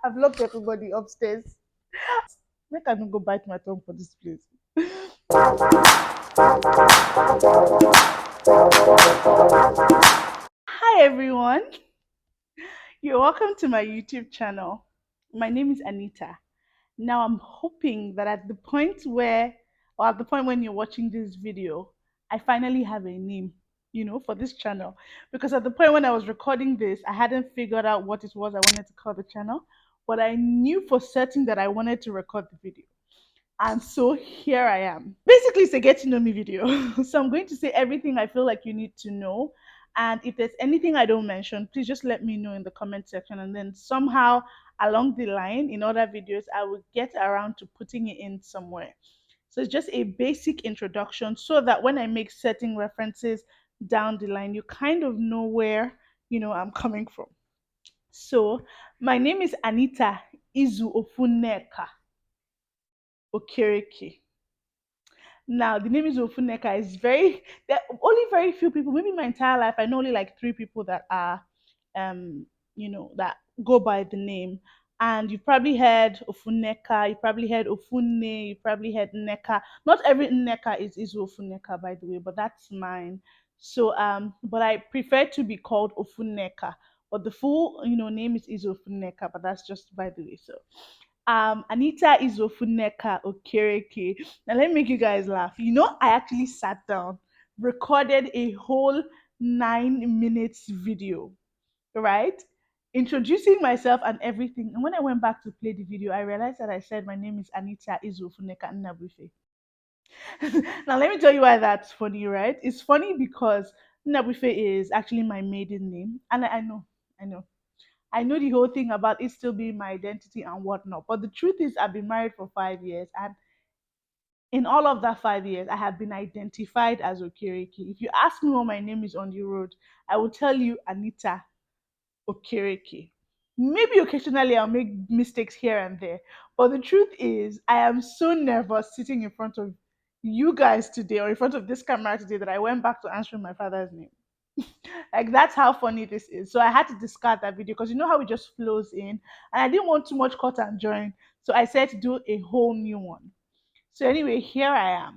I've locked everybody upstairs. Make I no go bite my tongue for this place. Hi everyone. You're welcome to my YouTube channel. My name is Anita. Now I'm hoping that at the point where or at the point when you're watching this video, I finally have a name, for this channel. Because at the point when I was recording this, I hadn't figured out what it was I wanted to call the channel, but I knew for certain that I wanted to record the video. And so here I am. Basically, it's a get to know me video. So I'm going to say everything I feel like you need to know. And if there's anything I don't mention, please just let me know in the comment section. And then somehow along the line in other videos, I will get around to putting it in somewhere. So it's just a basic introduction so that when I make certain references down the line, you kind of know where, I'm coming from. So my name is Anita Izu Ofuneka Okereke. Now, the name is Ofuneka is there are only very few people, maybe my entire life, I know only like three people that are, that go by the name. And you've probably heard Ofuneka, you probably heard Ofune, you probably heard Neka. Not every Neka is Ofuneka, by the way, but that's mine. So, but I prefer to be called Ofuneka. But the full, name is Izofuneka, but that's just by the way. So, Anita Izofuneka Okereke. Now let me make you guys laugh. I actually sat down, recorded a whole 9 minutes video, right? Introducing myself and everything. And when I went back to play the video, I realized that I said my name is Anita Izofuneka Nnabuife. Now let me tell you why that's funny, right? It's funny because Nnabuife is actually my maiden name. And I know. I know the whole thing about it still being my identity and whatnot. But the truth is, I've been married for 5 years, and in all of that 5 years, I have been identified as Okereke. If you ask me what my name is on the road, I will tell you Anita Okereke. Maybe occasionally I'll make mistakes here and there, but the truth is, I am so nervous sitting in front of you guys today or in front of this camera today that I went back to answering my father's name. Like that's how funny this is. So I had to discard that video because you know how it just flows in, and I didn't want too much cut and join. So I said to do a whole new one. So anyway, here I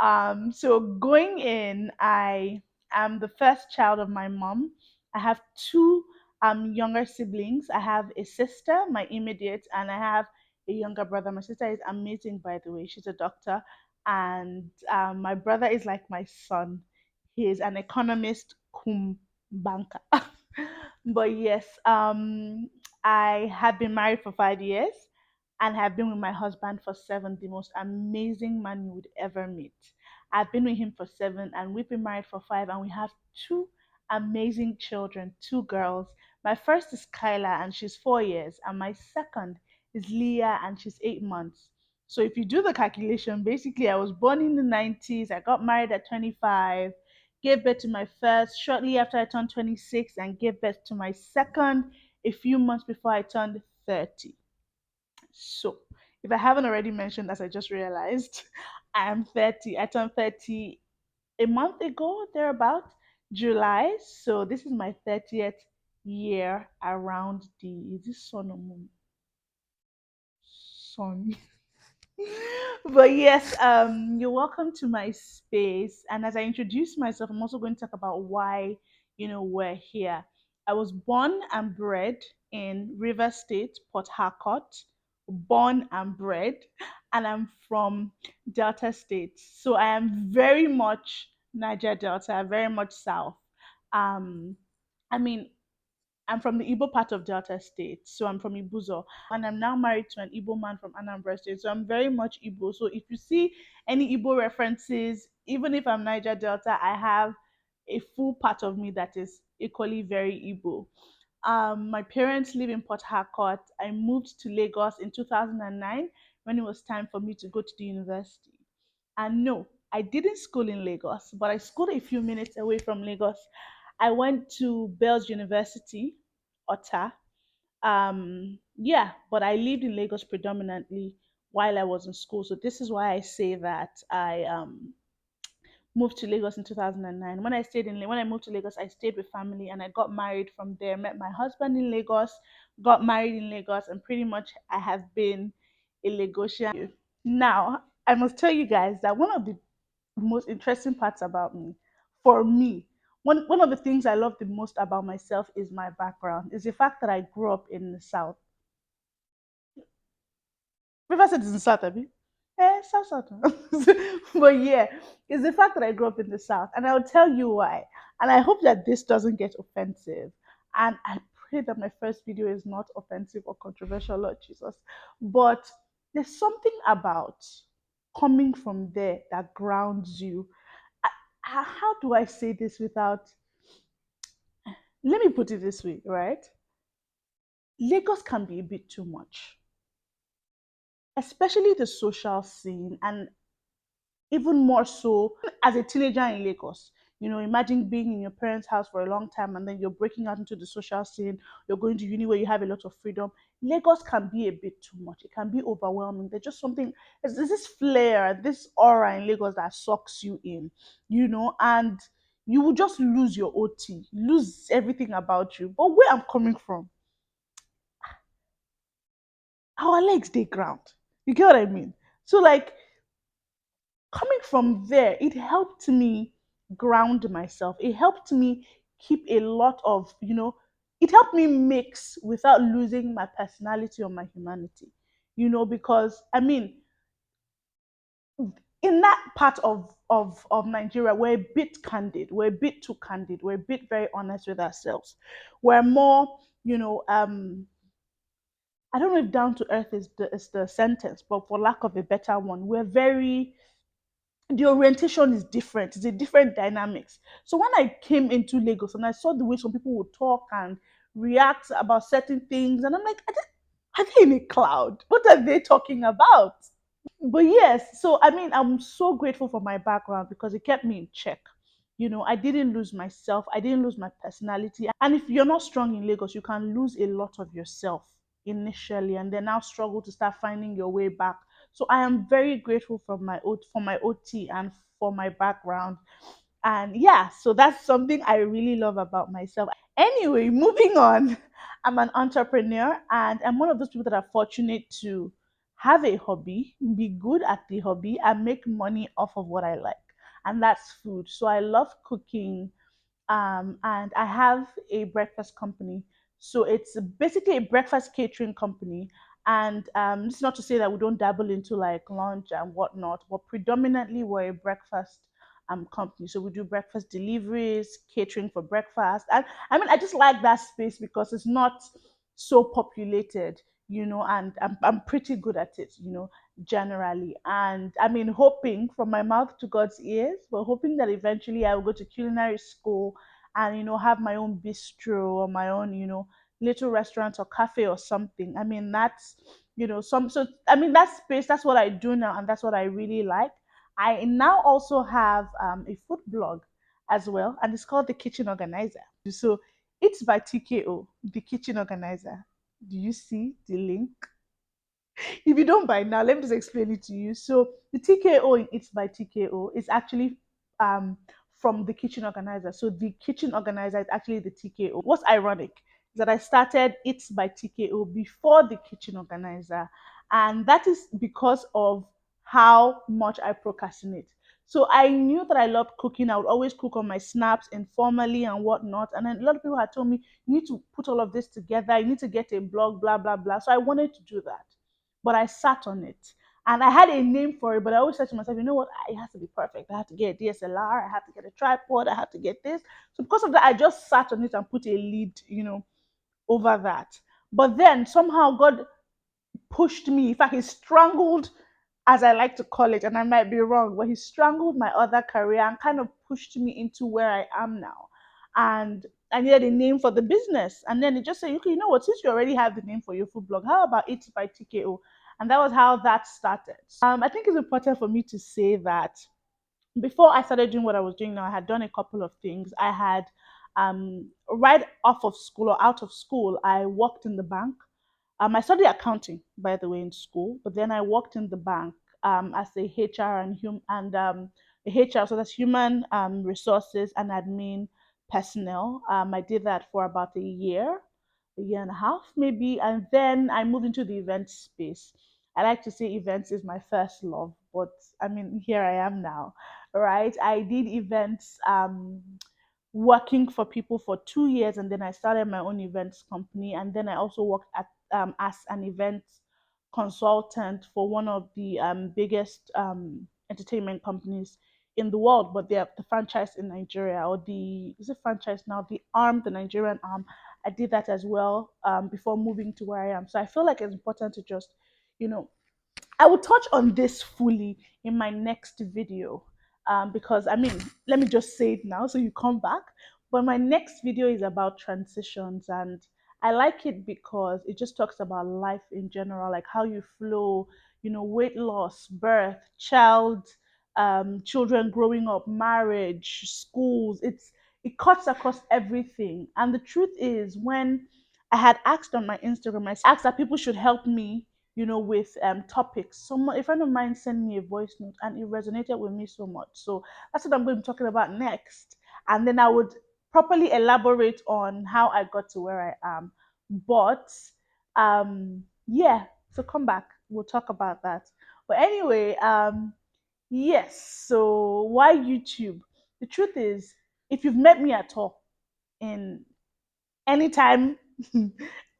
am. So going in, I am the first child of my mom. I have two younger siblings. I have a sister, my immediate, and I have a younger brother. My sister is amazing, by the way. She's a doctor, and my brother is like my son. He is an economist, cum banker. But yes, I have been married for 5 years and have been with my husband for seven, the most amazing man you would ever meet. I've been with him for seven, and we've been married for 5, and we have two amazing children, two girls. My first is Kyla, and she's 4 years, and my second is Leah, and she's 8 months. So if you do the calculation, basically, I was born in the 90s, I got married at 25, gave birth to my first shortly after I turned 26, and gave birth to my second a few months before I turned 30. So, if I haven't already mentioned, as I just realized, I am 30. I turned 30 a month ago, thereabout, July. So, this is my 30th year around the, is this sun or moon? Sun. But yes, you're welcome to my space. And as I introduce myself, I'm also going to talk about why, we're here. I was born and bred in River State, Port Harcourt, born and bred, and I'm from Delta State. So I am very much Niger Delta, very much South. Um, I mean, I'm from the Igbo part of Delta State, so I'm from Ibuzo, and I'm now married to an Igbo man from Anambra State, so I'm very much Igbo. So if you see any Igbo references, even if I'm Niger Delta, I have a full part of me that is equally very Igbo. My parents live in Port Harcourt. I moved to Lagos in 2009 when it was time for me to go to the university. And no, I didn't school in Lagos, but I schooled a few minutes away from Lagos. I went to Bells University, Otta. Yeah, but I lived in Lagos predominantly while I was in school. So this is why I say that I moved to Lagos in 2009. When I moved to Lagos, I stayed with family and I got married from there. Met my husband in Lagos. got married in Lagos, and pretty much I have been a Lagosian. Now, I must tell you guys that one of the most interesting parts about me, for me, one of the things I love the most about myself is my background, is the fact that I grew up in the South. Riverside is in South, Abi. South, South. But yeah, it's the fact that I grew up in the South, and I'll tell you why. And I hope that this doesn't get offensive. And I pray that my first video is not offensive or controversial, Lord Jesus. But there's something about coming from there that grounds you. How do I say this without? Let me put it this way, right? Lagos can be a bit too much, especially the social scene, and even more so as a teenager in Lagos. Imagine being in your parents' house for a long time and then you're breaking out into the social scene, you're going to uni where you have a lot of freedom. Lagos can be a bit too much. It can be overwhelming. There's just something, there's this flair, this aura in Lagos that sucks you in, and you will just lose your OT, lose everything about you. But where I'm coming from, our legs, they ground. You get what I mean? So, like, coming from there, it helped me ground myself. It helped me keep a lot of, it helped me mix without losing my personality or my humanity, because I mean, in that part of Nigeria, we're a bit candid, we're a bit too candid, we're a bit very honest with ourselves. We're more, I don't know if down to earth is the sentence, but for lack of a better one, we're very, the orientation is different. It's a different dynamics. So when I came into Lagos and I saw the way some people would talk and react about certain things, and I'm like, are they in a cloud? What are they talking about? But yes, so I mean, I'm so grateful for my background because it kept me in check. I didn't lose myself, I didn't lose my personality. And if you're not strong in Lagos, you can lose a lot of yourself initially and then now struggle to start finding your way back. So I am very grateful for my OT and for my background. And yeah, so that's something I really love about myself. Anyway, moving on. I'm an entrepreneur and I'm one of those people that are fortunate to have a hobby, be good at the hobby, and make money off of what I like. And that's food. So I love cooking, and I have a breakfast company. So it's basically a breakfast catering company. And it's not to say that we don't dabble into like lunch and whatnot, but predominantly we're a breakfast company. So we do breakfast deliveries, catering for breakfast. And I mean, I just like that space because it's not so populated, and I'm pretty good at it, generally. And I mean, hoping from my mouth to God's ears, but hoping that eventually I will go to culinary school and have my own bistro or my own little restaurant or cafe or something. I mean, that's some so I mean, that space, that's what I do now, and that's what I really like. I now also have a food blog as well, and it's called The Kitchen Organizer. So it's by TKO, The Kitchen Organizer. Do you see the link? If you don't by now, let me just explain it to you. So the TKO in It's by TKO is actually um from the kitchen organizer. So the kitchen organizer is actually the TKO. What's ironic is that I started It's by TKO before the kitchen organizer, and that is because of how much I procrastinate. So I knew that I loved cooking. I would always cook on my snaps informally and whatnot. And then a lot of people had told me, you need to put all of this together. You need to get a blog, blah, blah, blah. So I wanted to do that, but I sat on it. And I had a name for it, but I always said to myself, you know what? It has to be perfect. I had to get a DSLR, I had to get a tripod, I had to get this. So because of that, I just sat on it and put a lead, over that. But then somehow God pushed me. In fact, he strangled, as I like to call it, and I might be wrong, but he strangled my other career and kind of pushed me into where I am now. And I needed a name for the business. And then it just said, okay, you know what, since you already have the name for your food blog, how about it by TKO? And that was how that started. I think it's important for me to say that before I started doing what I was doing now, I had done a couple of things. I had, right off of school or out of school, I worked in the bank. I studied accounting, by the way, in school, but then I worked in the bank as a HR a HR, so that's human resources and admin personnel. I did that for about a year and a half maybe, and then I moved into the event space. I like to say events is my first love, but I mean here I am now, right? I did events working for people for 2 years, and then I started my own events company, and then I also worked at as an event consultant for one of the biggest entertainment companies in the world, but they are the franchise in Nigeria, or the is it franchise now? The arm, the Nigerian arm. I did that as well before moving to where I am. So I feel like it's important to just, you know, I will touch on this fully in my next video because I mean, let me just say it now so you come back. But my next video is about transitions, and I like it because it just talks about life in general, like how you flow, weight loss, birth, children growing up, marriage, schools. It cuts across everything. And the truth is, when I had asked on my Instagram, I asked that people should help me with topics. Someone, a friend of mine sent me a voice note and it resonated with me so much. So that's what I'm going to be talking about next. And then I would properly elaborate on how I got to where I am. But yeah, so come back. We'll talk about that. But anyway, yes, so why YouTube? The truth is, if you've met me at all in anytime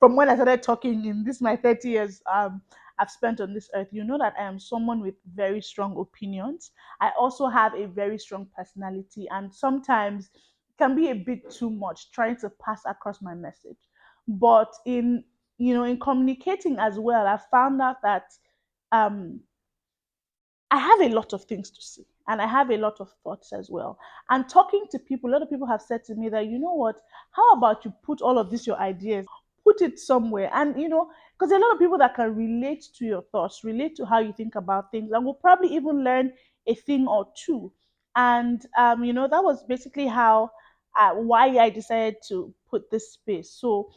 from when I started talking in this my 30 years I've spent on this earth, you know that I am someone with very strong opinions. I also have a very strong personality, and sometimes it can be a bit too much trying to pass across my message. But in communicating as well, I found out that um I have a lot of things to say and I have a lot of thoughts as well. And talking to people, a lot of people have said to me that, you know what, how about you put all of this, your ideas, put it somewhere? And, because a lot of people that can relate to your thoughts, relate to how you think about things, and will probably even learn a thing or two. And, that was basically why I decided to put this space. So,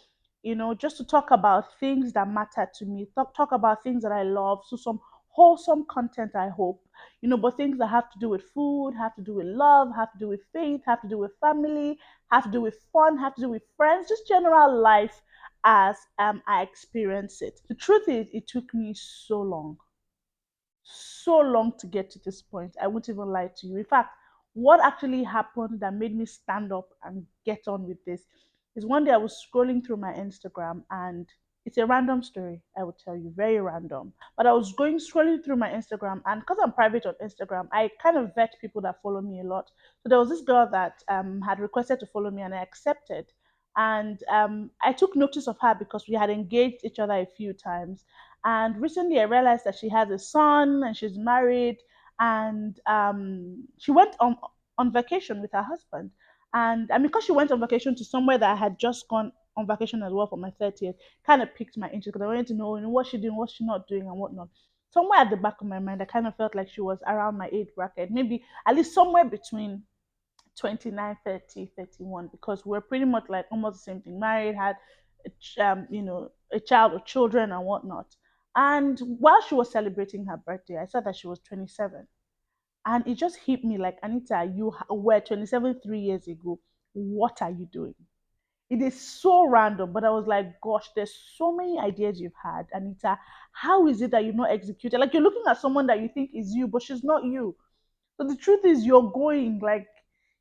just to talk about things that matter to me, talk about things that I love. So, some wholesome content, I hope, but things that have to do with food, have to do with love, have to do with faith, have to do with family, have to do with fun, have to do with friends, just general life as I experience it. The truth is, it took me so long to get to this point. I won't even lie to you. In fact, what actually happened that made me stand up and get on with this is one day I was scrolling through my Instagram, and it's a random story, I will tell you, very random. But I was going scrolling through my Instagram, and because I'm private on Instagram, I kind of vet people that follow me a lot. So there was this girl that had requested to follow me, and I accepted. And I took notice of her because we had engaged each other a few times. And recently, I realized that she has a son and she's married, and she went on vacation with her husband. And because she went on vacation to somewhere that I had just gone on vacation as well for my 30th, kind of piqued my interest because I wanted to know, what she's doing, what she's not doing, and whatnot. Somewhere at the back of my mind, I kind of felt like she was around my age bracket, maybe at least somewhere between 29, 30, 31, because we're pretty much like almost the same thing, married, had a child or children and whatnot. And while she was celebrating her birthday, I saw that she was 27. And it just hit me like, Anita, you were 27 3 years ago. What are you doing? It is so random, but I was like, gosh, there's so many ideas you've had, Anita. How is it that you've not executed? Like, you're looking at someone that you think is you, but she's not you. So the truth is, you're going like,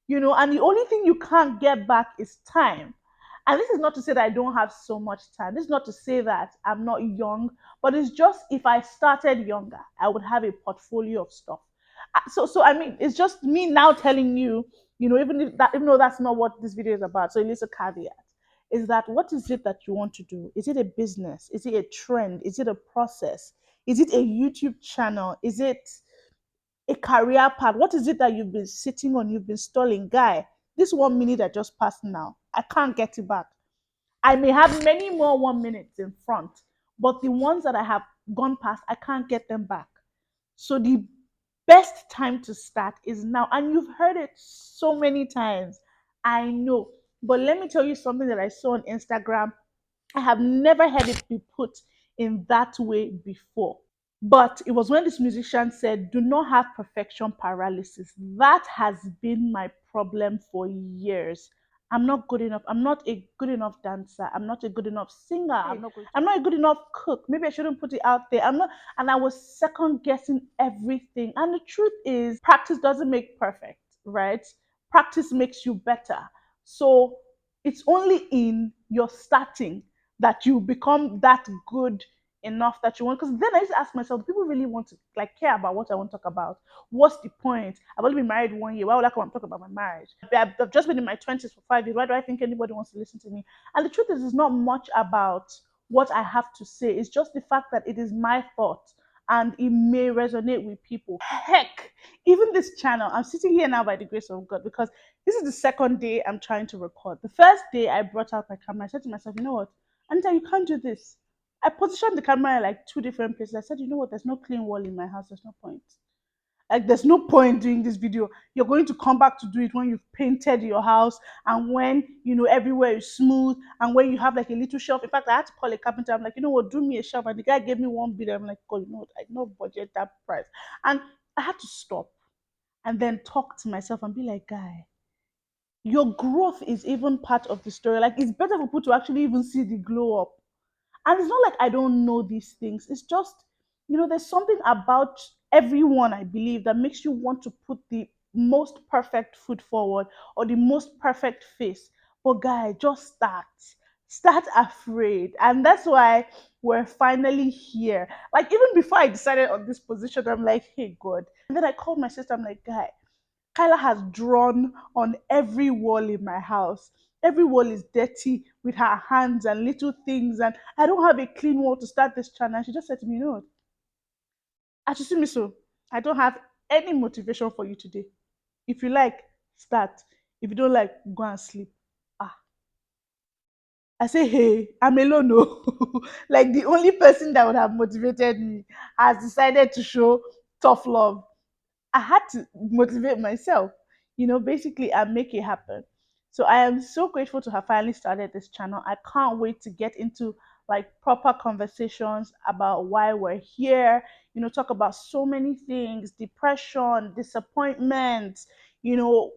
and the only thing you can't get back is time. And this is not to say that I don't have so much time. This is not to say that I'm not young, but it's just if I started younger, I would have a portfolio of stuff. So I mean, it's just me now telling you, even though that's not what this video is about. So it is a caveat. Is that what is it that you want to do? Is it a business? Is it a trend? Is it a process? Is it a YouTube channel? Is it a career path? What is it that you've been sitting on, you've been stalling? Guy, this 1 minute that just passed now, I can't get it back. I may have many more 1 minutes in front, but the ones that I have gone past, I can't get them back. So the best time to start is now. And you've heard it so many times. I know. But let me tell you something that I saw on Instagram. I have never heard it be put in that way before. But it was when this musician said, do not have perfection paralysis. That has been my problem for years. I'm not good enough. I'm not a good enough dancer. I'm not a good enough singer. I'm not a good enough cook. Maybe I shouldn't put it out there. I'm not. And I was second guessing everything. And the truth is, practice doesn't make perfect, right? Practice makes you better. So it's only in your starting that you become that good enough that you want. Because then I used to ask myself, do people really want to like care about what I want to talk about? What's the point? I've only been married 1 year. Why would I come and talk about my marriage? I've just been in my 20s for 5 years. Why do I think anybody wants to listen to me? And the truth is, it's not much about what I have to say. It's just the fact that it is my thought and it may resonate with people. Heck, even this channel, I'm sitting here now by the grace of God because this is the second day I'm trying to record. The first day I brought out my camera, I said to myself, you know what? Anita, you can't do this. I positioned the camera in like two different places. I said, you know what? There's no clean wall in my house. There's no point. Like, there's no point doing this video. You're going to come back to do it when you've painted your house and when everywhere is smooth and when you have like a little shelf. In fact, I had to call a carpenter. I'm like, you know what, do me a shelf. And the guy gave me 1 billion. I'm like, God, you know what? I don't budget that price. And I had to stop and then talk to myself and be like, guy, your growth is even part of the story. Like, it's better for people to actually even see the glow up. And it's not like I don't know these things. It's just, there's something about everyone, I believe, that makes you want to put the most perfect foot forward or the most perfect face. But, guy, just start. Start afraid. And that's why we're finally here. Like, even before I decided on this position, I'm like, hey, God. And then I called my sister. I'm like, guy, Kyla has drawn on every wall in my house. Every wall is dirty with her hands and little things, and I don't have a clean wall to start this channel. And she just said to me, you know what? Actually, so I don't have any motivation for you today. If you like, start. If you don't like, go and sleep. Ah, I say, hey, I'm alone. No, like the only person that would have motivated me has decided to show tough love. I had to motivate myself, basically, and make it happen. So I am so grateful to have finally started this channel. I can't wait to get into like proper conversations about why we're here, talk about so many things: depression, disappointment,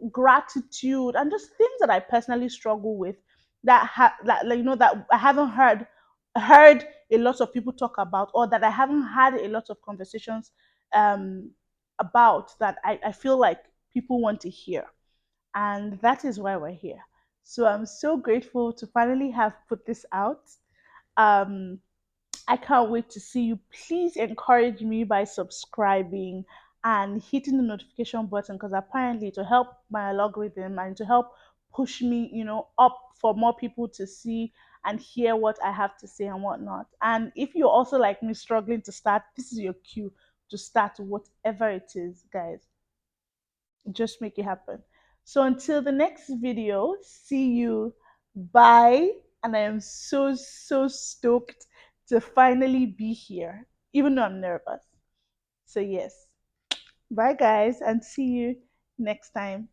gratitude, and just things that I personally struggle with that like, that I haven't heard a lot of people talk about, or that I haven't had a lot of conversations um about, that I feel like people want to hear. And that is why we're here. So I'm so grateful to finally have put this out. Um, I can't wait to see you. Please encourage me by subscribing and hitting the notification button, because apparently to help my algorithm and to help push me, up for more people to see and hear what I have to say and whatnot. And if you're also like me struggling to start, this is your cue to start whatever it is, guys. Just make it happen. So until the next video, see you. Bye. And I am so, so stoked to finally be here, even though I'm nervous. So, yes. Bye, guys, and see you next time.